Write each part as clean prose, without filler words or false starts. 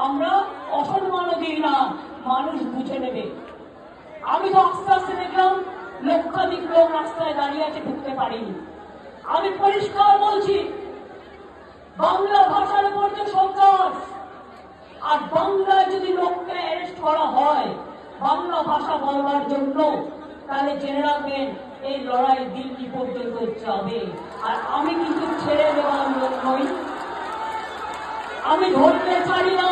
আমরা অসম্মানও দিই না, মানুষ বুঝে নেবে। আমি তো আস্তে আস্তে দেখলাম লক্ষাধিক লোক রাস্তায় দাঁড়িয়ে আছে, ঢুকতে পারিনি। আমি পরিষ্কার বলছি, বাংলা ভাষার উপর যে সন্ত্রাস, আর বাংলায় যদি লোককে অ্যারেস্ট করা হয় বাংলা ভাষা বলবার জন্য, তাহলে জেনে রাখবেন এই লড়াই দিল্লি পর্যন্ত যাবে। আর আমি কিন্তু ছেড়ে দেওয়ার লোক নই, আমি ধরতে পারি না।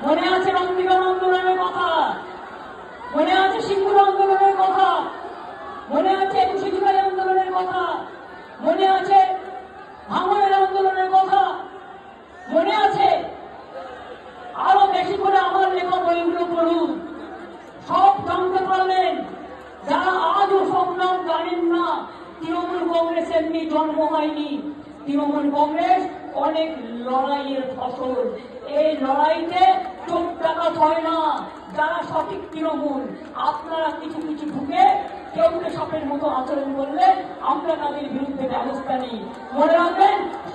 মনে আছে রঙ্গিগণ আন্দোলনের কথা, মনে আছে সিঙ্গুর আন্দোলনের কথা, মনে আছে 21 জুলাই আন্দোলনের কথা, মনে আছে ভাঙনের আন্দোলনের কথা, মনে আছে? আরো বেশি করে আমার লেখা বইগুলো পড়ুন, সব জানতে পারলেন। যারা আজও সব নাম জানেন না, তৃণমূল কংগ্রেস এমনি জন্ম হয়নি। তৃণমূল কংগ্রেস অনেক লড়াইয়ের ফসল। এই লড়াইতে চোখ ডাকাত হয় না। যারা সঠিক তৃণমূল, আপনারা কিছু কিছু ঢুকে কেউকে সাপের মতো আচরণ করলে আমরা তাদের বিরুদ্ধে ব্যবস্থা নিই। মনে রাখবেন,